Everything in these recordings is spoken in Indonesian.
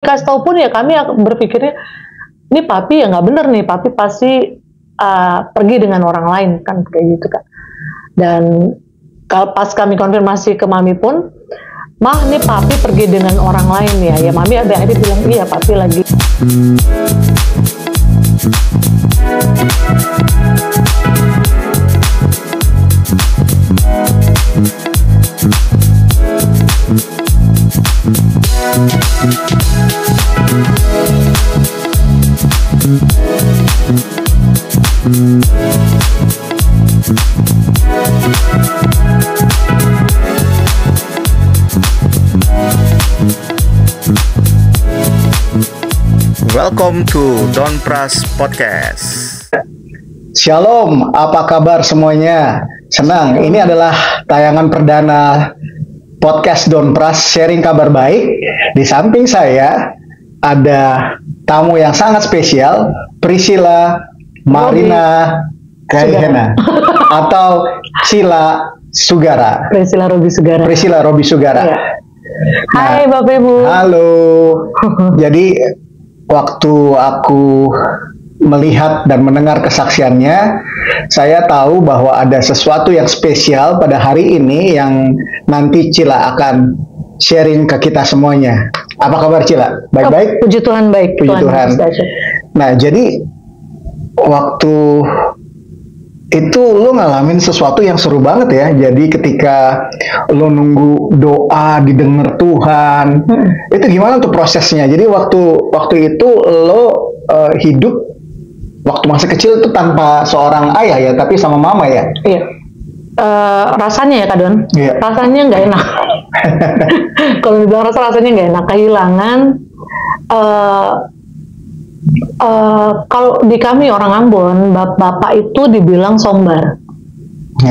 kasih tahu pun ya kami berpikirnya ini papi ya nggak bener nih, papi pasti pergi dengan orang lain kan kayak gitu kan. Dan kalau pas kami konfirmasi ke mami pun, mah nih papi pergi dengan orang lain ya mami akhirnya bilang iya papi lagi. Welcome to Don Pras Podcast. Shalom, apa kabar semuanya? Senang, ini adalah tayangan perdana podcast Don Pras sharing kabar baik. Di samping saya ada tamu yang sangat spesial, Priscilla Marina Gaihena atau Cila Sugara. Priscilla Robi Sugara. Ya. Hai Bapak Ibu. Halo. Jadi waktu aku melihat dan mendengar kesaksiannya, saya tahu bahwa ada sesuatu yang spesial pada hari ini yang nanti Cila akan sharing ke kita semuanya. Apa kabar Cila? Baik-baik? Puji Tuhan baik. Puji Tuhan. Nah, jadi waktu itu lo ngalamin sesuatu yang seru banget ya. Jadi ketika lo nunggu doa didengar Tuhan, itu gimana tuh prosesnya? Jadi waktu itu lo hidup waktu masih kecil itu tanpa seorang ayah ya, tapi sama mama ya? Iya. Rasanya ya Kak Don, rasanya nggak enak. Kalau dibilang rasanya nggak enak, kehilangan. Kalau di kami orang Ambon, bapak itu dibilang sombar.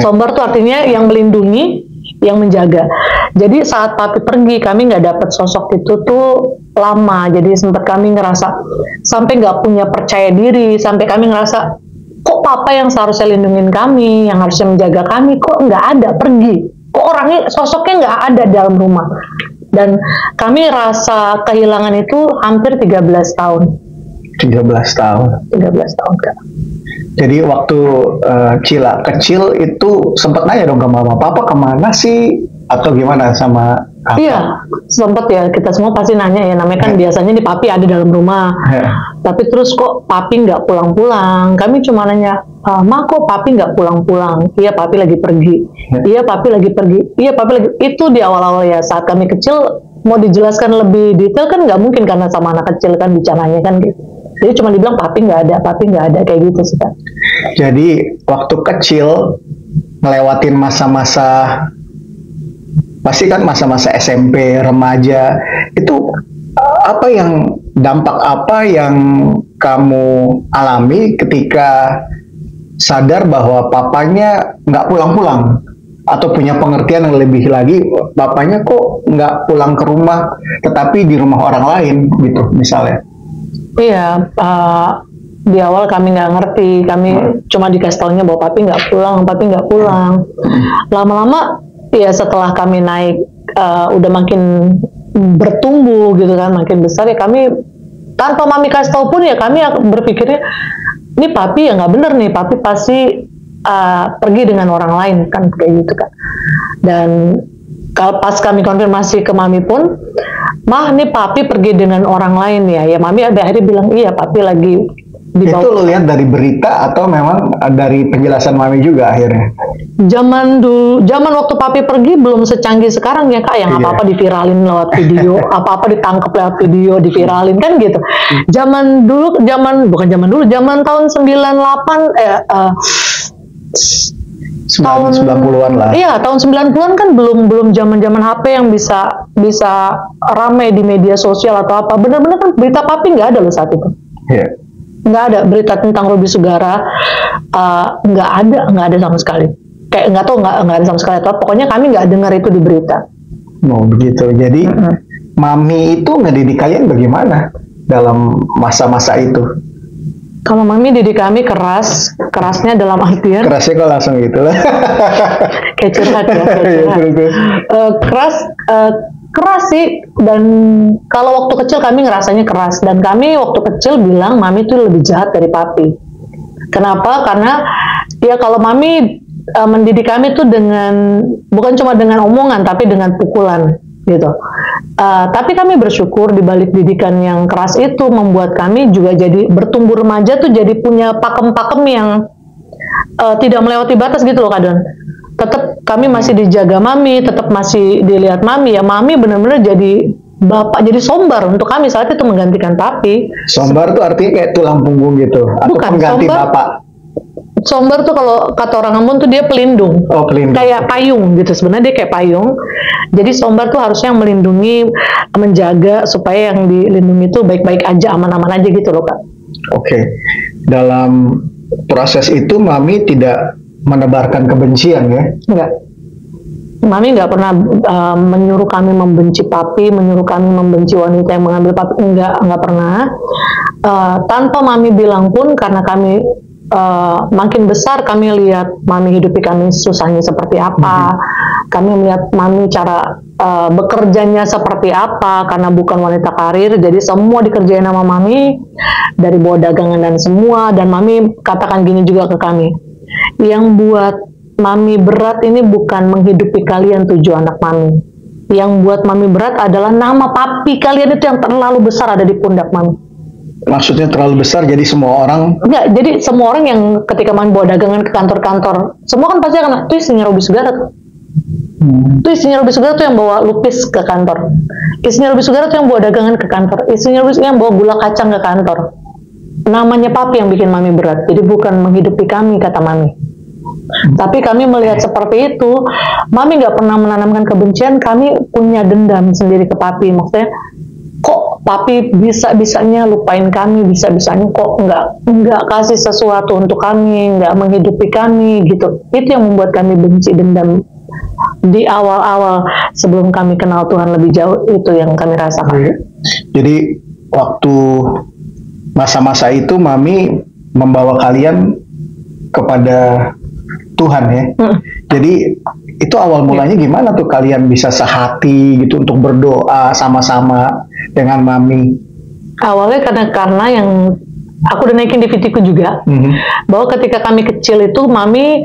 Sombar tuh artinya yang melindungi, yang menjaga. Jadi saat papi pergi, kami nggak dapat sosok itu tuh lama. Jadi sempat kami ngerasa sampai nggak punya percaya diri, sampai kami ngerasa kok papa yang seharusnya lindungin kami, yang harusnya menjaga kami, kok nggak ada, pergi. Kok orangnya, sosoknya nggak ada dalam rumah. Dan kami rasa kehilangan itu hampir 13 tahun. 13 tahun Kak. Jadi waktu Cila kecil itu sempat nanya dong ke mama, papa kemana sih? Atau gimana sama kakak? Iya, sempat ya, kita semua pasti nanya ya, namanya kan biasanya di papi ada dalam rumah. Tapi terus kok papi nggak pulang-pulang? Kami cuma nanya, ma kok papi nggak pulang-pulang? Iya papi lagi pergi. Iya papi lagi pergi. Iya papi lagi. Itu di awal-awal ya, saat kami kecil, mau dijelaskan lebih detail kan nggak mungkin karena sama anak kecil kan bicaranya kan gitu. Jadi cuma dibilang papi nggak ada kayak gitu sih Kak. Jadi waktu kecil ngelewatin masa-masa, pasti kan masa-masa SMP, remaja, itu dampak apa yang kamu alami ketika sadar bahwa papanya nggak pulang-pulang? Atau punya pengertian yang lebih lagi, bapaknya kok nggak pulang ke rumah, tetapi di rumah orang lain gitu misalnya? Iya, di awal kami nggak ngerti, kami cuma dikasih taunya bahwa papi nggak pulang. Lama-lama, ya setelah kami naik, udah makin bertumbuh gitu kan, makin besar ya kami tanpa mami kasih tahu pun ya kami berpikirnya ini papi ya nggak bener nih, papi pasti pergi dengan orang lain kan kayak gitu kan. Dan kalau pas kami konfirmasi ke mami pun, mah nih papi pergi dengan orang lain ya mami akhirnya bilang iya papi lagi dibawa. Itu lo lihat dari berita atau memang dari penjelasan mami juga akhirnya? Zaman waktu papi pergi belum secanggih sekarang ya Kak, yang apa-apa diviralin lewat video, apa-apa ditangkap lewat video, diviralin kan gitu. Zaman tahun 90-an lah. Iya, tahun 90-an kan belum zaman HP yang bisa ramai di media sosial atau apa. Benar-benar kan berita papi nggak ada loh saat itu. Iya. Nggak ada berita tentang Robi Sugara, nggak ada sama sekali. Kayak nggak ada sama sekali. Atau pokoknya kami nggak dengar itu di berita. Oh begitu. Jadi mami itu ngedidik kalian bagaimana dalam masa-masa itu? Kalau mami didik kami kerasnya dalam artian kerasnya kok langsung gitu lah. Kayak curhat ya, keras. keras sih, dan kalau waktu kecil kami ngerasanya keras, dan kami waktu kecil bilang mami itu lebih jahat dari papi. Kenapa? Karena ya kalau mami mendidik kami tuh dengan bukan cuma dengan omongan tapi dengan pukulan gitu. Tapi kami bersyukur di balik didikan yang keras itu membuat kami juga jadi bertumbuh remaja tuh jadi punya pakem-pakem yang tidak melewati batas gitu loh Kak Don. Tetap kami masih dijaga mami, tetap masih dilihat mami, ya mami benar-benar jadi bapak, jadi sombar untuk kami saat itu menggantikan papi. Sombar tuh artinya kayak tulang punggung gitu, atau Bukan, pengganti sombar, bapak. Sombar tuh kalau kata orang Ambon tuh dia pelindung. Oh, pelindung. Kayak payung gitu, sebenarnya dia kayak payung. Jadi sombar tuh harusnya yang melindungi, menjaga supaya yang dilindungi itu baik-baik aja, aman-aman aja gitu loh Kak. Oke. Dalam proses itu mami tidak menebarkan kebencian ya? Enggak. Mami nggak pernah menyuruh kami membenci papi, menyuruh kami membenci wanita yang mengambil papi, nggak pernah. Tanpa mami bilang pun, karena kami makin besar kami lihat mami hidupi kami susahnya seperti apa, kami melihat mami cara bekerjanya seperti apa, karena bukan wanita karir, jadi semua dikerjain sama mami, dari bawa dagangan dan semua. Dan mami katakan gini juga ke kami, yang buat mami berat ini bukan menghidupi kalian 7 anak mami, yang buat mami berat adalah nama papi kalian itu yang terlalu besar ada di pundak mami. Maksudnya terlalu besar jadi semua orang? Enggak, jadi semua orang yang ketika mami bawa dagangan ke kantor-kantor, semua kan pasti akan, itu istrinya Robi Sugara tuh. Itu istrinya Robi Sugara tuh yang bawa lupis ke kantor, istrinya Robi Sugara tuh yang bawa dagangan ke kantor, istrinya Robi Sugara yang bawa gula kacang ke kantor. Namanya papi yang bikin mami berat, jadi bukan menghidupi kami kata mami. Tapi kami melihat seperti itu, mami nggak pernah menanamkan kebencian, kami punya dendam sendiri ke papi. Maksudnya, kok papi bisa-bisanya lupain kami, bisa-bisanya kok nggak kasih sesuatu untuk kami, nggak menghidupi kami gitu. Itu yang membuat kami benci, dendam di awal-awal sebelum kami kenal Tuhan lebih jauh, itu yang kami rasakan. Jadi waktu masa-masa itu mami membawa kalian kepada Tuhan ya. Jadi itu awal mulanya gimana tuh kalian bisa sehati gitu untuk berdoa sama-sama dengan mami? Awalnya karena yang aku udah naikin di VT-ku juga, bahwa ketika kami kecil itu mami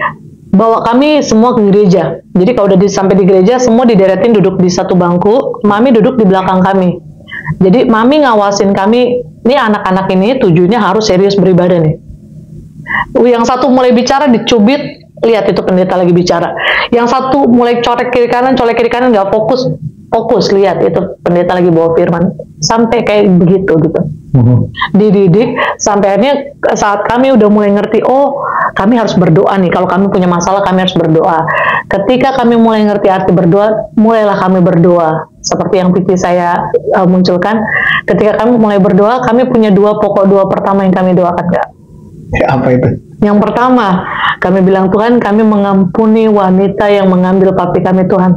bawa kami semua ke gereja. Jadi kalau udah sampai di gereja semua dideretin duduk di satu bangku, mami duduk di belakang kami. Jadi mami ngawasin kami, nih anak-anak ini tujuannya harus serius beribadah nih. Yang satu mulai bicara dicubit, lihat itu pendeta lagi bicara. Yang satu mulai colek kiri kanan nggak fokus, lihat itu pendeta lagi bawa firman. Sampai kayak begitu gitu. Dididik sampai akhirnya saat kami udah mulai ngerti, oh kami harus berdoa nih, kalau kami punya masalah kami harus berdoa. Ketika kami mulai ngerti arti berdoa, mulailah kami berdoa seperti yang PT saya munculkan. Ketika kami mulai berdoa, kami punya doa pertama yang kami doakan, Kak. Apa itu? Yang pertama, kami bilang, Tuhan, kami mengampuni wanita yang mengambil papi kami, Tuhan.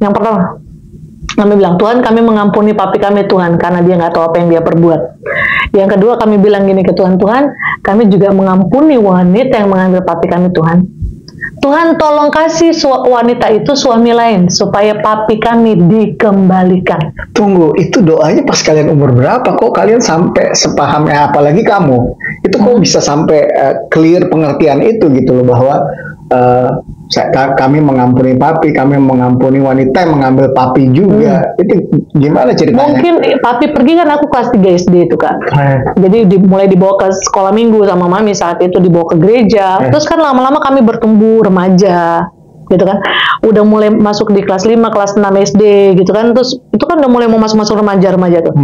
Yang pertama, kami bilang, Tuhan, kami mengampuni papi kami, Tuhan, karena dia nggak tahu apa yang dia perbuat. Yang kedua, kami bilang gini ke Tuhan, Tuhan, kami juga mengampuni wanita yang mengambil papi kami, Tuhan. Tuhan, tolong kasih wanita itu suami lain supaya papi kami dikembalikan. Tunggu, itu doanya pas kalian umur berapa? Kok kalian sampai sepahamnya, apalagi kamu? Itu kok bisa sampai clear pengertian itu gitu loh, bahwa kami mengampuni papi, kami mengampuni wanita yang mengambil papi juga. Itu gimana ceritanya? Mungkin papi pergi kan aku kelas 3 SD itu, Kak. Jadi mulai dibawa ke sekolah minggu sama mami, saat itu dibawa ke gereja. Terus kan lama-lama kami bertumbuh remaja gitu kan. Udah mulai masuk di kelas 5, kelas 6 SD gitu kan. Terus itu kan udah mulai mau masuk remaja tuh.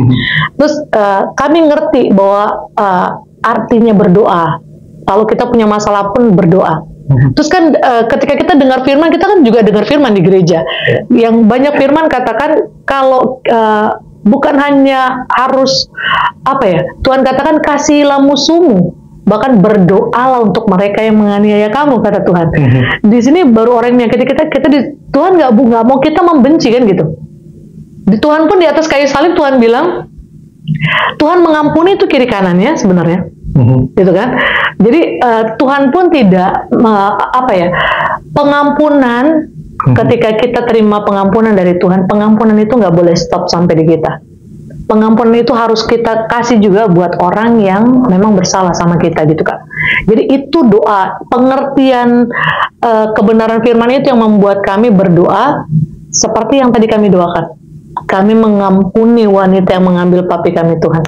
Terus kami ngerti bahwa artinya berdoa. Kalau kita punya masalah pun berdoa. Terus kan ketika kita dengar firman, kita kan juga dengar firman di gereja. Yang banyak firman katakan kalau bukan hanya harus Tuhan katakan kasihilah musuhmu, bahkan berdoalah untuk mereka yang menganiaya kamu, kata Tuhan. Di sini baru orang yang ketika kita Tuhan nggak mau kita membenci kan gitu. Di Tuhan pun di atas kayu salib Tuhan bilang, Tuhan mengampuni itu kiri kanannya sebenarnya. Gitu kan. Jadi Tuhan pun tidak pengampunan Ketika kita terima pengampunan dari Tuhan, pengampunan itu nggak boleh stop sampai di kita. Pengampunan itu harus kita kasih juga buat orang yang memang bersalah sama kita gitu Kak. Jadi itu doa, pengertian kebenaran firman itu yang membuat kami berdoa seperti yang tadi kami doakan. Kami mengampuni wanita yang mengambil papi kami Tuhan.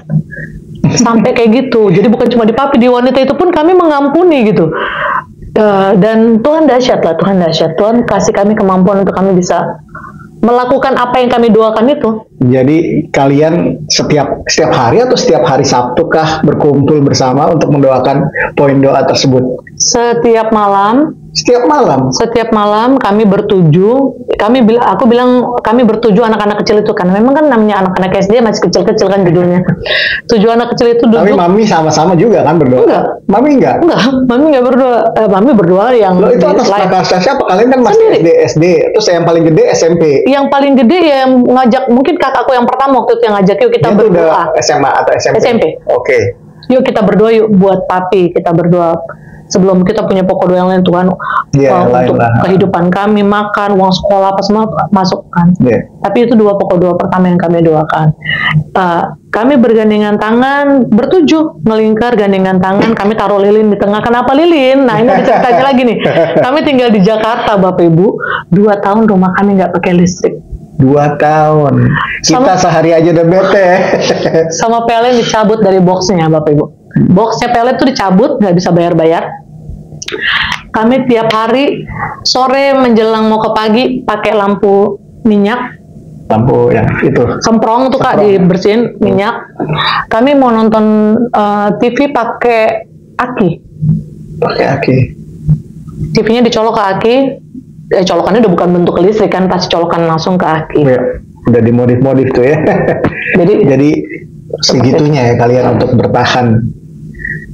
Sampai kayak gitu. Jadi bukan cuma di papi, di wanita itu pun kami mengampuni gitu. Dan Tuhan dahsyat lah, Tuhan dahsyat. Tuhan kasih kami kemampuan untuk kami bisa melakukan apa yang kami doakan itu. Jadi kalian setiap hari atau setiap hari Sabtu kah berkumpul bersama untuk mendoakan poin doa tersebut? Setiap malam. Setiap malam kami bertujuh. Aku bilang kami bertujuh anak-anak kecil itu kan. Memang kan namanya anak-anak SD masih kecil-kecil kan judulnya. 7 anak kecil itu duduk. Tapi mami sama-sama juga kan berdoa? Enggak. Mami enggak? Enggak, mami enggak berdoa. Mami berdoa yang loh, itu atas prakarsa siapa? Kalian kan masih SD. Terus yang paling gede SMP. Yang paling gede ya yang ngajak, mungkin kakakku yang pertama waktu itu yang ngajak, yuk kita berdoa. Udah SMA atau SMP? SMP. Oke. Yuk kita berdoa yuk buat papi, kita berdoa. Sebelum kita punya pokok doa yang lain, Tuhan untuk kehidupan kami, makan, uang sekolah, apa semua masukkan. Tapi itu 2 pokok doa pertama yang kami doakan. Kami bergandengan tangan, bertujuh, melingkar gandengan tangan, kami taruh lilin di tengah. Kenapa lilin? Nah ini ceritanya lagi nih. Kami tinggal di Jakarta Bapak Ibu, 2 tahun rumah kami nggak pakai listrik. 2 tahun. Kita sehari aja udah bete. Sama PLN dicabut dari boxnya Bapak Ibu. Boxnya PLN itu dicabut, nggak bisa bayar-bayar. Kami tiap hari sore menjelang mau ke pagi pakai lampu minyak. Lampu yang itu. Semprong tuh Kak, dibersihin minyak. Kami mau nonton TV pakai aki. TV-nya dicolok ke aki. Colokannya udah bukan bentuk listrik kan, pasti colokan langsung ke aki. Ya, udah dimodif-modif tuh ya. Jadi segitunya ya kalian untuk bertahan.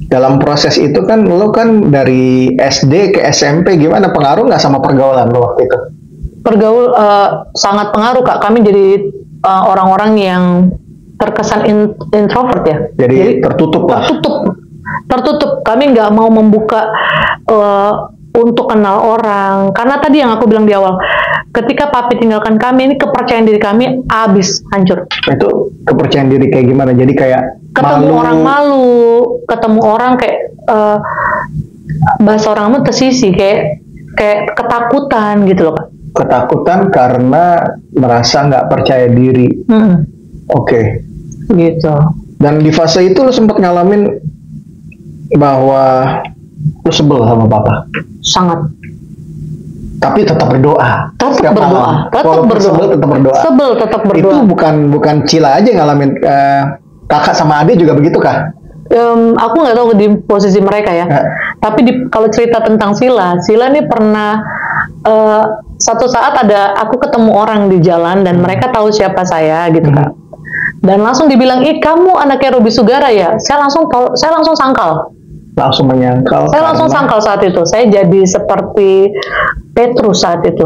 Dalam proses itu kan lo kan dari SD ke SMP, gimana, pengaruh nggak sama pergaulan lo waktu itu? Sangat pengaruh Kak. Kami jadi orang-orang yang terkesan introvert ya. Jadi tertutup lah. Tertutup. Kami nggak mau membuka untuk kenal orang. Karena tadi yang aku bilang di awal, ketika papi tinggalkan kami, ini kepercayaan diri kami habis, hancur. Itu kepercayaan diri kayak gimana? Jadi kayak ketemu orang malu, ketemu orang kayak bahasa orang itu tersisi, kayak ketakutan gitu loh Kak. Ketakutan karena merasa nggak percaya diri. Oke. Gitu. Dan di fase itu lo sempat ngalamin bahwa lo sebel sama papa? Sangat. Tapi tetap berdoa. Tetap berdoa. Sebel tetap berdoa. Itu bukan Cila aja ngalamin, kakak sama adik juga begitu kah? Aku nggak tahu di posisi mereka ya. Tapi kalau cerita tentang Sila ini pernah satu saat aku ketemu orang di jalan dan mereka tahu siapa saya gitu Kak. Dan langsung dibilang, kamu anaknya Robi Sugara ya? Saya langsung sangkal. Langsung menyangkal. Saya langsung sangkal saat itu. Saya jadi seperti Petrus saat itu.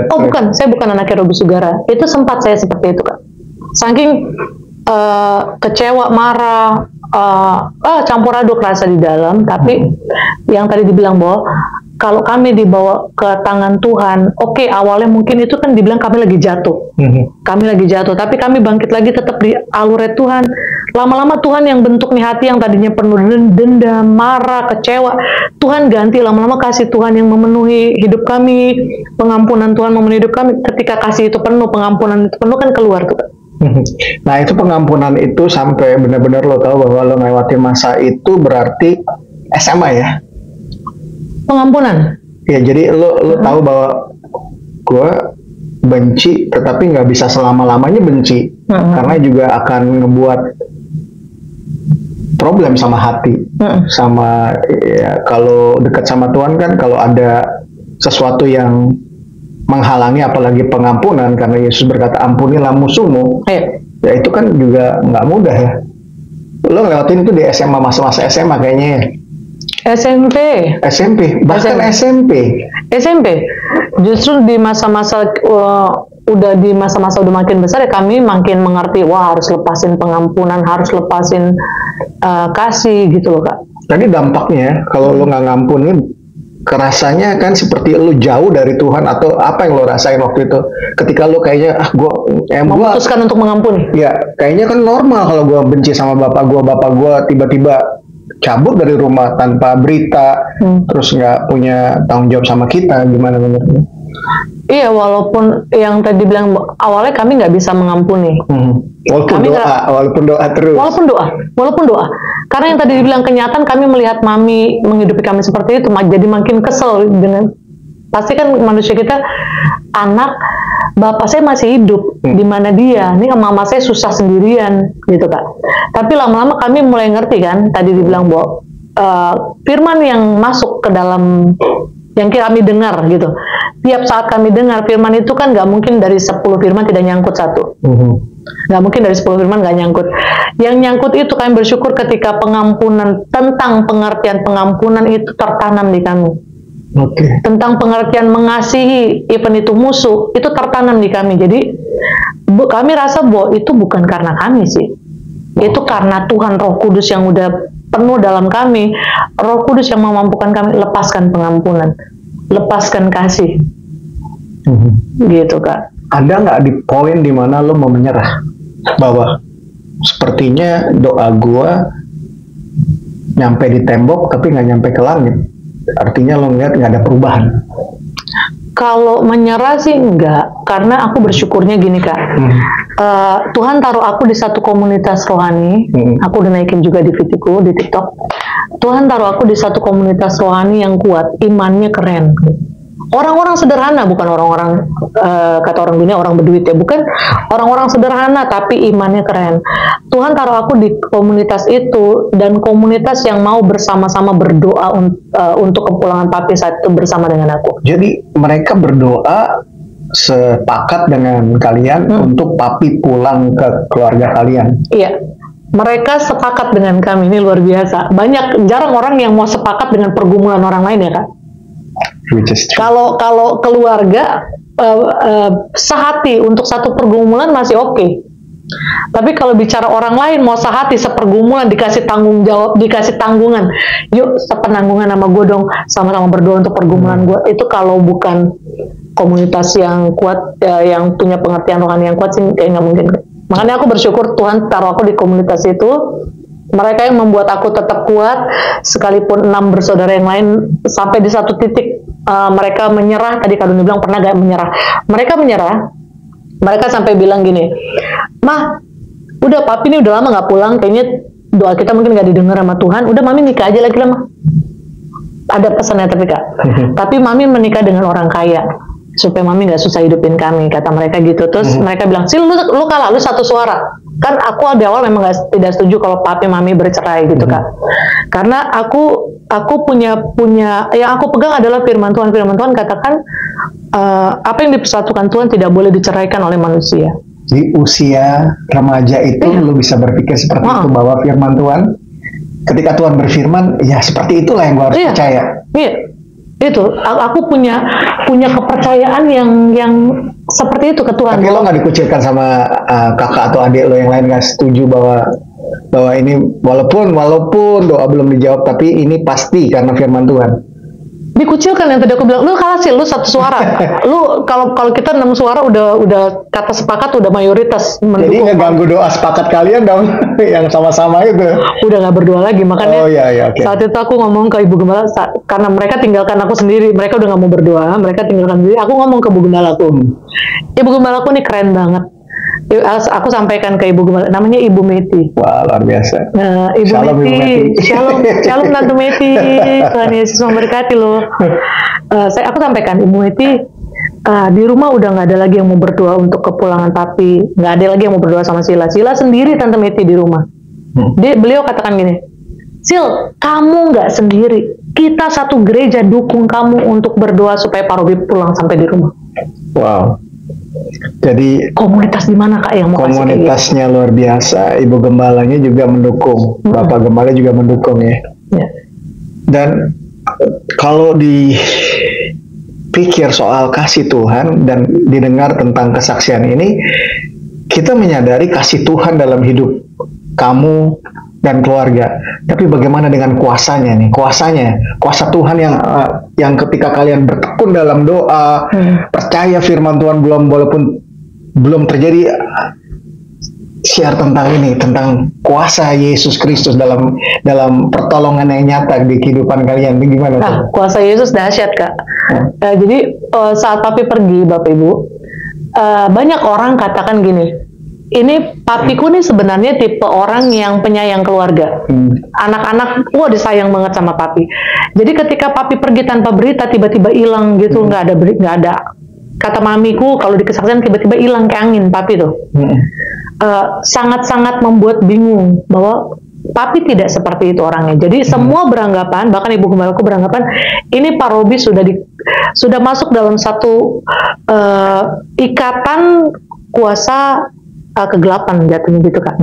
Oh bukan, saya bukan anaknya Robi Sugara. Itu sempat saya seperti itu Kak. Saking kecewa, marah, campur aduk rasa di dalam. Tapi yang tadi dibilang bahwa kalau kami dibawa ke tangan Tuhan, oke, awalnya mungkin itu kan dibilang kami lagi jatuh. Kami lagi jatuh, tapi kami bangkit lagi tetap di alurnya Tuhan. Lama-lama Tuhan yang bentuk nih hati yang tadinya penuh dendam, marah, kecewa, Tuhan ganti, lama-lama kasih Tuhan yang memenuhi hidup kami, pengampunan Tuhan memenuhi hidup kami. Ketika kasih itu penuh, pengampunan itu penuh, kan keluar tuh. Nah itu pengampunan itu sampai benar-benar lo tahu bahwa lo melewati masa itu berarti SMA ya? Pengampunan? Ya, jadi lo tahu bahwa gue benci, tetapi nggak bisa selama-lamanya benci, karena juga akan ngebuat problem sama hati, sama ya, kalau dekat sama Tuhan kan kalau ada sesuatu yang menghalangi, apalagi pengampunan, karena Yesus berkata ampunilah musuhmu, ya itu kan juga nggak mudah ya. Lo ngelewatin itu di SMA, masa-masa SMA kayaknya ya. SMP, bahkan SMP. Justru di masa-masa udah makin besar ya, kami makin mengerti, wah harus lepasin pengampunan, harus lepasin kasih gitu loh Kak. Tadi dampaknya kalau lo nggak ngampunin, kerasanya kan seperti lu jauh dari Tuhan, atau apa yang lo rasain waktu itu ketika lu kayaknya gua memutuskan untuk mengampuni? ya kayaknya kan normal kalau gua benci sama bapak gua tiba-tiba cabut dari rumah tanpa berita, terus nggak punya tanggung jawab sama kita, gimana menurutmu? Iya, walaupun yang tadi bilang awalnya kami nggak bisa mengampuni. Walaupun doa terus. Walaupun doa. Karena yang tadi dibilang kenyataan, kami melihat mami menghidupi kami seperti itu, jadi makin kesel dengan, pasti kan manusia kita, anak bapak saya masih hidup, di mana dia? Ini mama saya susah sendirian, gitu Kak. Tapi lama-lama kami mulai ngerti kan, tadi dibilang bahwa firman yang masuk ke dalam yang kami dengar gitu. Tiap saat kami dengar firman itu kan nggak mungkin dari 10 firman tidak nyangkut satu. Nggak mungkin dari 10 firman nggak nyangkut. Yang nyangkut itu kami bersyukur ketika pengampunan, tentang pengertian pengampunan itu tertanam di kami. Tentang pengertian mengasihi, even itu musuh, itu tertanam di kami. Jadi kami rasa bahwa itu bukan karena kami sih. Itu karena Tuhan Roh Kudus yang udah penuh dalam kami, Roh Kudus yang memampukan kami lepaskan pengampunan, lepaskan kasih, gitu Kak. Ada nggak di poin dimana lo mau menyerah, bahwa sepertinya doa gua nyampe di tembok tapi nggak nyampe ke langit, artinya lo ngeliat nggak ada perubahan? Kalau menyerah sih enggak, karena aku bersyukurnya gini Kak. Tuhan taruh aku di satu komunitas rohani. Aku udah naikin juga di videoku di TikTok. Tuhan taruh aku di satu komunitas rohani yang kuat, imannya keren. Orang-orang sederhana, bukan orang-orang kata orang dunia orang berduit ya, bukan orang-orang sederhana tapi imannya keren. Tuhan taruh aku di komunitas itu, dan komunitas yang mau bersama-sama berdoa untuk kepulangan papi saat itu bersama dengan aku. Jadi mereka berdoa sepakat dengan kalian untuk papi pulang ke keluarga kalian. Iya, mereka sepakat dengan kami, ini luar biasa. Jarang orang yang mau sepakat dengan pergumulan orang lain ya Kak. Kalau keluarga sehati untuk satu pergumulan masih oke. Tapi kalau bicara orang lain mau sehati sepergumulan, dikasih tanggung jawab, dikasih tanggungan, yuk sepenanggungan sama gue dong, sama-sama berdoa untuk pergumulan gue. Itu kalau bukan komunitas yang kuat, yang punya pengertian rohani yang kuat sih kayak nggak mungkin. Makanya aku bersyukur Tuhan taruh aku di komunitas itu. Mereka yang membuat aku tetap kuat, sekalipun 6 bersaudara yang lain sampai di satu titik mereka menyerah. Tadi Kak Doni bilang pernah gak menyerah. Mereka menyerah. Mereka sampai bilang gini, Mah, udah papi ini udah lama gak pulang, kayaknya doa kita mungkin gak didengar sama Tuhan. Udah mami nikah aja lagi lah Mah. Ada pesannya tapi Kak. Tapi mami menikah dengan orang kaya, supaya mami gak susah hidupin kami, kata mereka gitu. Terus mereka bilang, Sil, lu kalah, lu satu suara. Kan aku di awal memang tidak setuju kalau papi mami bercerai gitu Kak. Karena aku punya yang aku pegang adalah firman Tuhan. Firman Tuhan katakan apa yang dipersatukan Tuhan tidak boleh diceraikan oleh manusia. Di usia remaja itu lu bisa berpikir seperti itu, bahwa firman Tuhan, ketika Tuhan berfirman, ya seperti itulah yang gua harus percaya. Iya. Itu aku punya kepercayaan yang seperti itu ke Tuhan. Tapi lo nggak dikucilkan sama kakak atau adik lo yang lain, nggak setuju bahwa ini walaupun doa belum dijawab, tapi ini pasti karena firman Tuhan? Dikucilkan, yang tadi aku bilang, lu kalah sih, lu satu suara. Lu kalau kita 6 suara udah kata sepakat, udah mayoritas mendukung. Jadi ngeganggu doa sepakat kalian dong, yang sama-sama itu. Udah nggak berdoa lagi, makanya okay. Saat itu aku ngomong ke Ibu Gembala, karena mereka tinggalkan aku sendiri, mereka udah nggak mau berdoa, mereka tinggalkan sendiri. Aku ngomong ke Ibu Gembalaku, Ibu Gembalaku nih keren banget. Aku sampaikan ke Ibu Gembala, namanya Ibu Meti. Wah, luar biasa. Ibu Shalom, Meti. Shalom Tante Meti. Tuhan Yesus memberkati loh. Aku sampaikan, Ibu Meti, di rumah udah nggak ada lagi yang mau berdoa untuk kepulangan papi, nggak ada lagi yang mau berdoa sama Sila sendiri Tante Meti di rumah. Beliau katakan gini, Sil, kamu nggak sendiri, kita satu gereja dukung kamu untuk berdoa supaya Pak Robi pulang sampai di rumah. Wow. Jadi komunitas di mana Kak yang mau komunitasnya gitu? Luar biasa. Ibu Gembalanya juga mendukung, Bapak Gembala juga mendukung ya. Dan kalau dipikir soal kasih Tuhan dan didengar tentang kesaksian ini, kita menyadari kasih Tuhan dalam hidup kamu dan keluarga. Tapi bagaimana dengan kuasanya nih? Kuasa Tuhan yang ketika kalian bertekun dalam doa, percaya firman Tuhan walaupun belum terjadi, share tentang ini, tentang kuasa Yesus Kristus dalam pertolongan yang nyata di kehidupan kalian. Gimana tuh? Kuasa Yesus dahsyat, Kak. Jadi saat papi pergi, Bapak Ibu, banyak orang katakan gini, ini papiku nih sebenarnya tipe orang yang penyayang keluarga. Anak-anak, disayang banget sama papi. Jadi ketika papi pergi tanpa berita, tiba-tiba hilang gitu, nggak ada. Kata mamiku, kalau di kesaksian tiba-tiba hilang kayak angin papi tuh. Sangat-sangat membuat bingung bahwa papi tidak seperti itu orangnya. Jadi semua beranggapan, bahkan ibu gembalaku beranggapan, ini Pak Robi sudah masuk dalam satu ikatan kuasa kegelapan jatuhnya gitu, Kak.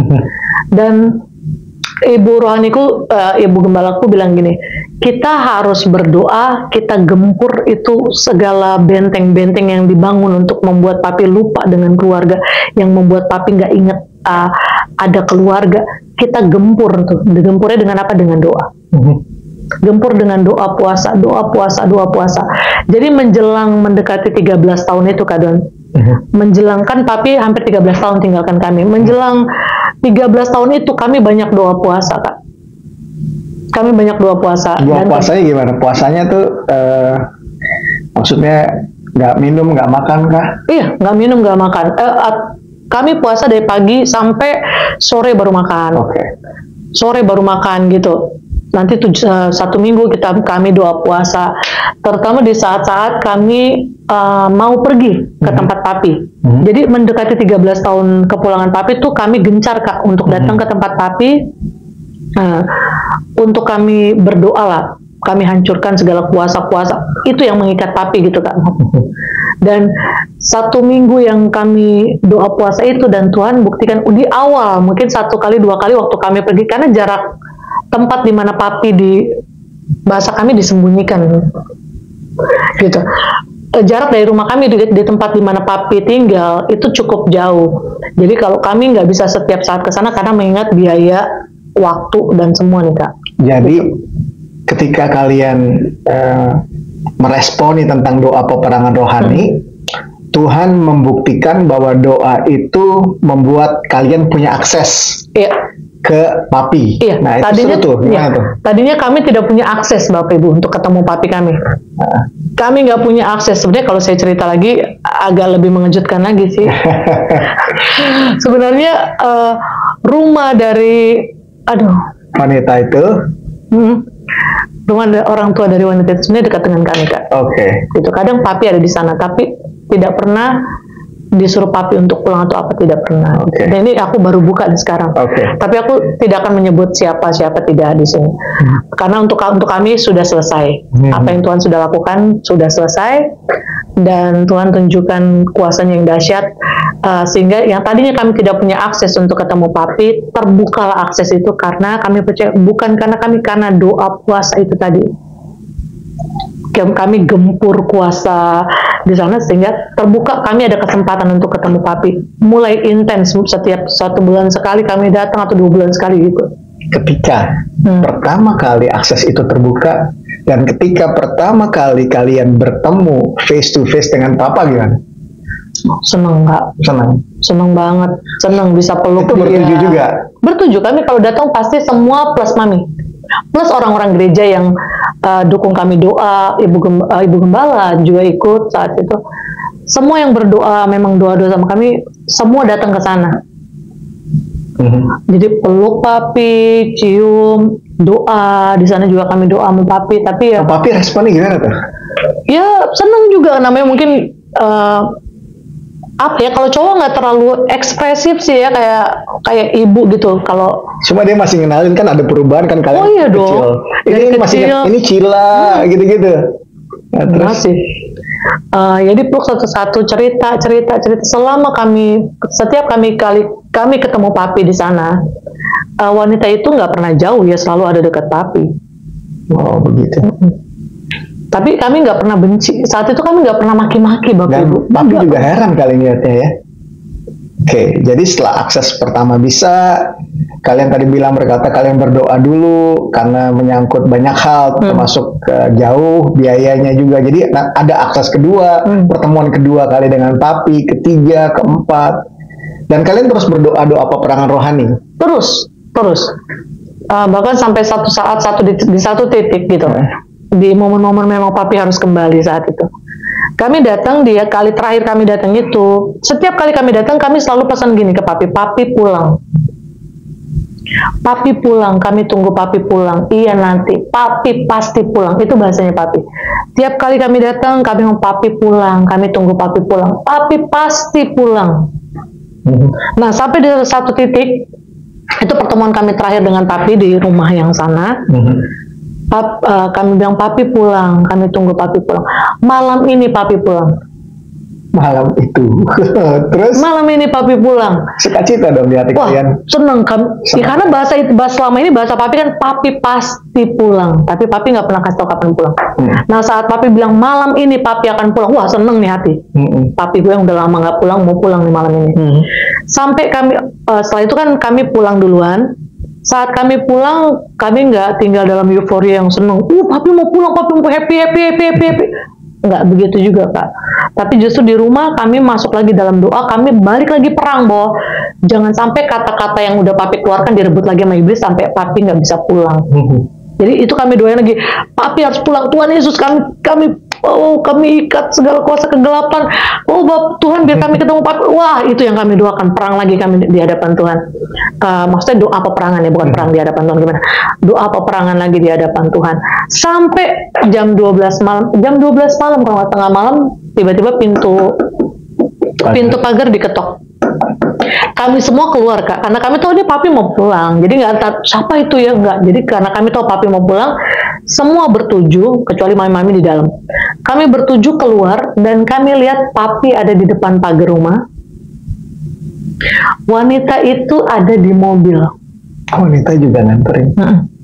Dan ibu rohaniku, ibu gembalaku bilang gini, kita harus berdoa, kita gempur itu segala benteng-benteng yang dibangun untuk membuat papi lupa dengan keluarga, yang membuat papi nggak ingat ada keluarga. Kita gempur tuh, digempurnya dengan apa? Dengan doa. Gempur dengan doa puasa. Jadi menjelang mendekati 13 tahun itu, Kak Don, menjelang, kan papi hampir 13 tahun tinggalkan kami, menjelang 13 tahun itu kami banyak doa puasa, Kak. Kami banyak doa puasa. Doa puasanya gimana? Puasanya tuh maksudnya nggak minum, nggak makan kah? Iya, nggak minum, nggak makan. Kami puasa dari pagi sampai sore baru makan. Sore baru makan gitu. Nanti satu minggu kami doa puasa, terutama di saat-saat kami mau pergi ke tempat papi. Jadi mendekati 13 tahun kepulangan papi tuh kami gencar, Kak, untuk datang ke tempat papi, untuk kami berdoa lah, kami hancurkan segala kuasa-kuasa itu yang mengikat papi gitu, Kak. Dan satu minggu yang kami doa puasa itu, dan Tuhan buktikan di awal mungkin 1 kali 2 kali waktu kami pergi, karena jarak tempat di mana papi, di bahasa kami, disembunyikan gitu. Jarak dari rumah kami di tempat di mana papi tinggal itu cukup jauh. Jadi kalau kami nggak bisa setiap saat ke sana karena mengingat biaya, waktu, dan semua nih, Kak. Jadi ketika kalian meresponi tentang doa peperangan rohani, Tuhan membuktikan bahwa doa itu membuat kalian punya akses ke papi. Iya. Nah, itu tadinya tuh, gimana tuh? Tadinya kami tidak punya akses, Bapak Ibu, untuk ketemu papi kami. Kami nggak punya akses. Sebenarnya kalau saya cerita lagi agak lebih mengejutkan lagi sih. Sebenarnya rumah dari wanita itu, rumah orang tua dari wanita itu sebenarnya dekat dengan kami, Kak. Itu kadang papi ada di sana, tapi tidak pernah disuruh papi untuk pulang atau apa, tidak pernah. Dan ini aku baru buka sekarang. Tapi aku tidak akan menyebut siapa tidak di sini. Karena untuk kami sudah selesai. Apa yang Tuhan sudah lakukan sudah selesai, dan Tuhan tunjukkan kuasanya yang dahsyat, sehingga yang tadinya kami tidak punya akses untuk ketemu papi, terbukalah akses itu karena kami percaya, bukan karena doa puasa itu tadi. Kami gempur kuasa di sana sehingga terbuka, kami ada kesempatan untuk ketemu papi. Mulai intens, setiap 1 bulan sekali kami datang atau 2 bulan sekali gitu. Ketika pertama kali akses itu terbuka, dan ketika pertama kali kalian bertemu face to face dengan papa, gimana? Seneng, Kak. Seneng banget. Seneng bisa peluk itu dia. Bertuju juga? Bertuju. Kami kalau datang pasti semua plus mami, plus orang-orang gereja yang dukung kami doa. Ibu gembala juga ikut saat itu. Semua yang berdoa, memang doa-doa sama kami, semua datang ke sana. Jadi peluk papi, cium, doa. Di sana juga kami doa sama papi. Tapi ya, papi responnya gimana tuh? Ya seneng juga, namanya mungkin apa ya, kalau cowok nggak terlalu ekspresif sih ya, kayak ibu gitu. Kalau cuma dia masih ngenalin, kan ada perubahan kan kalian. Iya kecil. dong. Ini masih ini Cila gitu-gitu. Nah, terus masih. Jadi peluk satu-satu, cerita. Selama setiap kami ketemu papi di sana, wanita itu nggak pernah jauh ya, selalu ada dekat papi. Oh begitu. Tapi kami nggak pernah benci. Saat itu kami nggak pernah maki-maki, Bapak Ibu. Papi juga heran kali lihatnya ya. Jadi setelah akses pertama bisa, kalian tadi bilang berkata kalian berdoa dulu karena menyangkut banyak hal, termasuk jauh biayanya juga. Jadi ada akses kedua, pertemuan kedua kali dengan papi, ketiga, keempat, dan kalian terus berdoa peperangan rohani. Terus. Bahkan sampai satu saat di satu titik gitu. Di momen-momen memang papi harus kembali saat itu. Kami datang, kali terakhir kami datang itu, setiap kali kami datang kami selalu pesan gini ke papi pulang. Papi pulang, kami tunggu papi pulang. Iya nanti, papi pasti pulang. Itu bahasanya papi. Tiap kali kami datang, kami ngomong papi pulang, kami tunggu papi pulang. Papi pasti pulang. Nah, sampai di satu titik, itu pertemuan kami terakhir dengan papi di rumah yang sana. Kami bilang papi pulang, kami tunggu papi pulang. Malam ini papi pulang. Malam itu. Terus? Malam ini papi pulang. Sukacita dong di hati kalian. Seneng kan? Ya, karena bahasa selama ini bahasa papi kan papi pasti pulang. Tapi papi nggak pernah kasih tahu kapan pulang. Nah saat papi bilang malam ini papi akan pulang, wah seneng nih hati. Papi gue yang udah lama nggak pulang mau pulang nih malam ini. Sampai kami setelah itu kan kami pulang duluan. Saat kami pulang, kami nggak tinggal dalam euforia yang seneng. Papi mau pulang, papi mau happy. Nggak begitu juga, Kak. Tapi justru di rumah kami masuk lagi dalam doa, kami balik lagi perang bahwa jangan sampai kata-kata yang udah papi keluarkan direbut lagi sama iblis sampai papi nggak bisa pulang. Jadi itu kami doain lagi, papi harus pulang, Tuhan Yesus, kami ikat segala kuasa kegelapan. Tuhan biar kami ketemu papi. Wah, itu yang kami doakan, perang lagi kami di hadapan Tuhan. Maksudnya doa peperangan ya, bukan perang di hadapan Tuhan, gimana? Doa peperangan lagi di hadapan Tuhan. Sampai jam 12 malam kalau nggak tengah malam, tiba-tiba pintu pagar diketok. Kami semua keluar, Kak, karena kami tahu dia papi mau pulang. Jadi nggak siapa itu ya, nggak. Jadi karena kami tahu papi mau pulang, semua bertuju kecuali mami di dalam. Kami bertuju keluar dan kami lihat papi ada di depan pagar rumah. Wanita itu ada di mobil. Wanita juga nganterin.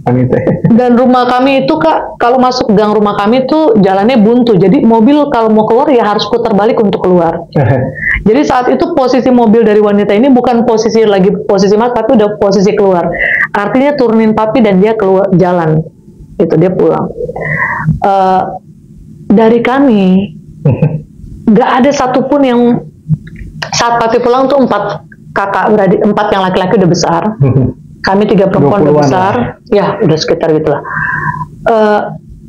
Wanita. Dan rumah kami itu, Kak, kalau masuk gang rumah kami itu jalannya buntu. Jadi mobil kalau mau keluar ya harus putar balik untuk keluar. Jadi saat itu posisi mobil dari wanita ini bukan posisi mas, tapi udah posisi keluar. Artinya turunin papi dan dia keluar jalan. Itu dia pulang. Dari kami nggak ada satupun yang saat papi pulang tuh 4 kakak beradik, 4 yang laki-laki udah besar. Kami 3 perempuan udah besar, ya udah sekitar gitulah.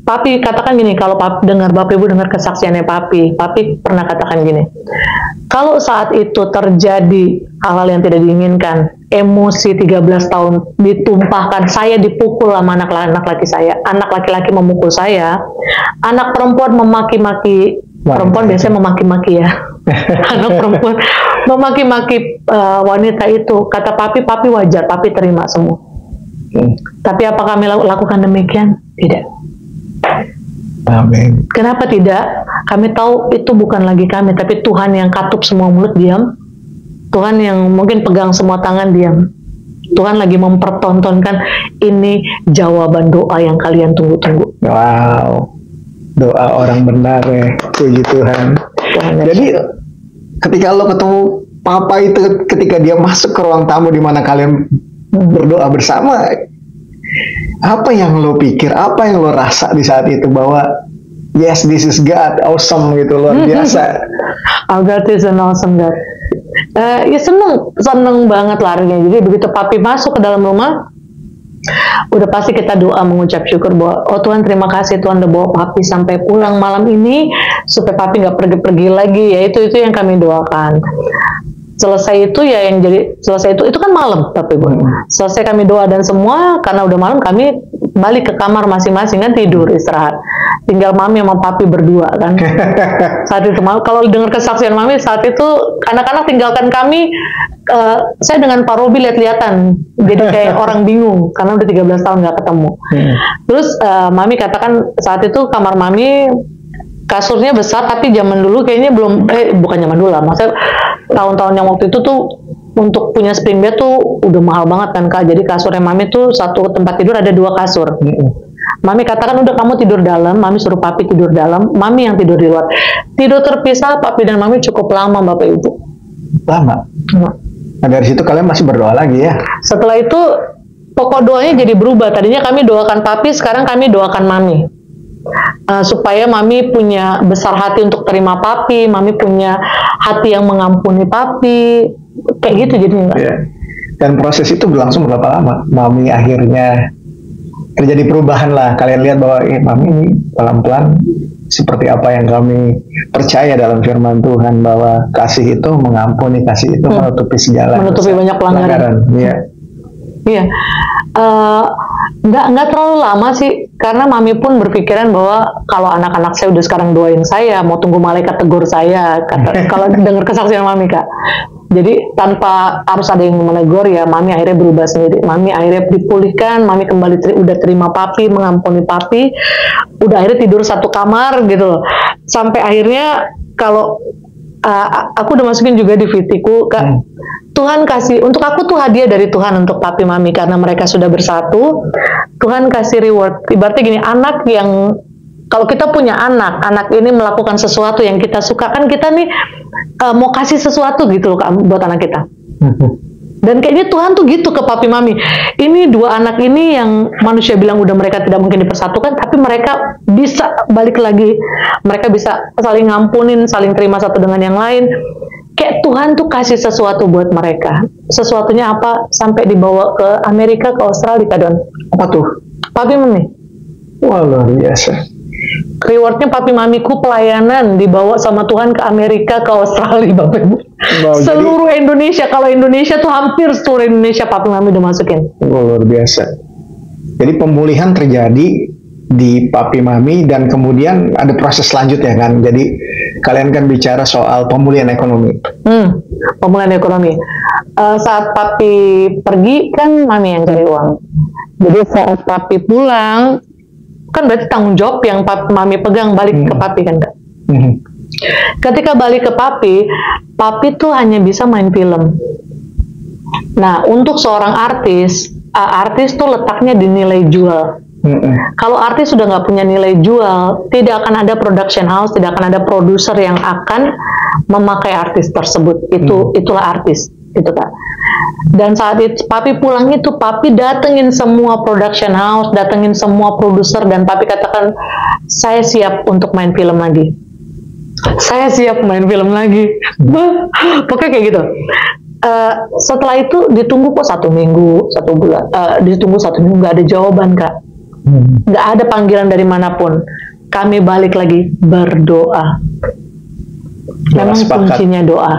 Papi katakan gini, kalau papi dengar bapak ibu dengar kesaksiannya papi pernah katakan gini, kalau saat itu terjadi hal-hal yang tidak diinginkan, emosi 13 tahun ditumpahkan, saya dipukul sama anak laki saya, anak laki-laki memukul saya, anak perempuan memaki-maki, perempuan biasanya memaki-maki ya, anak perempuan memaki-maki wanita itu, kata papi wajar, papi terima semua. Tapi apa kami lakukan demikian? Tidak. Amin. Kenapa tidak? Kami tahu itu bukan lagi kami, tapi Tuhan yang katup semua mulut diam. Tuhan yang mungkin pegang semua tangan diam. Tuhan lagi mempertontonkan ini jawaban doa yang kalian tunggu-tunggu. Wow. Doa orang benar ya. Puji Tuhan. Jadi ketika lo ketemu papa itu, ketika dia masuk ke ruang tamu di mana kalian berdoa bersama, apa yang lo pikir, apa yang lo rasa di saat itu bahwa yes, this is God, awesome gitu, luar biasa. Our God is an awesome God. Ya seneng banget larinya. Jadi begitu papi masuk ke dalam rumah, udah pasti kita doa mengucap syukur bahwa oh Tuhan terima kasih Tuhan udah bawa papi sampai pulang malam ini supaya papi nggak pergi-pergi lagi. Ya itu yang kami doakan. Selesai itu ya yang jadi selesai itu kan malam tapi Bu. Selesai kami doa dan semua, karena udah malam kami balik ke kamar masing-masing kan, tidur istirahat. Tinggal mami sama papi berdua kan. Saat itu kalau dengar kesaksian mami saat itu anak-anak tinggalkan kami, saya dengan Pak Robi lihat-lihatan jadi kayak orang bingung karena udah 13 tahun nggak ketemu. Terus mami katakan saat itu kamar mami kasurnya besar tapi zaman dulu kayaknya belum bukan zaman dulu lah, maksudnya tahun-tahun yang waktu itu tuh untuk punya spring bed tuh udah mahal banget kan Kak. Jadi kasurnya mami tuh satu tempat tidur ada 2 kasur. Mami katakan udah kamu tidur dalam, mami suruh papi tidur dalam, mami yang tidur di luar. Tidur terpisah papi dan mami cukup lama Bapak Ibu. Lama? Nah dari situ kalian masih berdoa lagi ya? Setelah itu pokok doanya jadi berubah. Tadinya kami doakan papi, sekarang kami doakan mami. Supaya mami punya besar hati untuk terima papi, mami punya hati yang mengampuni papi, kayak gitu jadinya. Yeah. Dan proses itu berlangsung berapa lama? Mami akhirnya terjadi perubahan lah. Kalian lihat bahwa mami ini pelan-pelan seperti apa yang kami percaya dalam firman Tuhan, bahwa kasih itu mengampuni, kasih itu menutupi segala menutupi banyak pelanggaran. Iya. Iya. Nggak terlalu lama sih, karena mami pun berpikiran bahwa kalau anak-anak saya udah sekarang doain saya, mau tunggu malaikat tegur saya, kalau dengar kesaksian mami kak. Jadi tanpa harus ada yang menegur ya, mami akhirnya berubah sendiri. Mami akhirnya dipulihkan, mami kembali udah terima papi, mengampuni papi, udah akhirnya tidur satu kamar gitu loh. Sampai akhirnya kalau aku udah masukin juga di VT-ku, kak. Tuhan kasih, untuk aku tuh hadiah dari Tuhan untuk papi mami, karena mereka sudah bersatu. Tuhan kasih reward. Ibaratnya gini, anak yang, kalau kita punya anak ini melakukan sesuatu yang kita suka, kan kita nih mau kasih sesuatu gitu loh buat anak kita. Dan kayaknya Tuhan tuh gitu ke papi mami. Ini dua anak ini yang manusia bilang udah mereka tidak mungkin dipersatukan, tapi mereka bisa balik lagi. Mereka bisa saling ngampunin, saling terima satu dengan yang lain. Kayak Tuhan tuh kasih sesuatu buat mereka. Sesuatunya apa? Sampai dibawa ke Amerika, ke Australia, Kak Don. Apa tuh? Papi mami. Wah, luar biasa. Rewardnya papi mamiku pelayanan, dibawa sama Tuhan ke Amerika, ke Australia, Bapak Ibu. Wow, seluruh Indonesia, kalau Indonesia tuh hampir seluruh Indonesia papi mami udah masukin. Luar biasa. Jadi pemulihan terjadi di papi mami, dan kemudian ada proses selanjutnya kan. Jadi kalian kan bicara soal pemulihan ekonomi. Pemulihan ekonomi. Saat papi pergi kan mami yang cari uang. Jadi saat papi pulang kan berarti tanggung jawab yang mami pegang balik ke papi kan kak. Ketika balik ke papi tuh hanya bisa main film. Nah untuk seorang artis tuh letaknya di nilai jual. Kalau artis sudah nggak punya nilai jual, tidak akan ada production house, tidak akan ada produser yang akan memakai artis tersebut. Itulah artis, itu kak. Dan saat itu papi pulang itu, papi datengin semua production house, datengin semua produser, dan papi katakan, saya siap untuk main film lagi. Saya siap main film lagi. Pokoknya kayak gitu. Setelah itu ditunggu kok 1 minggu, 1 bulan, ditunggu 1 minggu, nggak ada jawaban kak. Nggak ada panggilan dari manapun. Kami balik lagi berdoa. Memang kuncinya doa.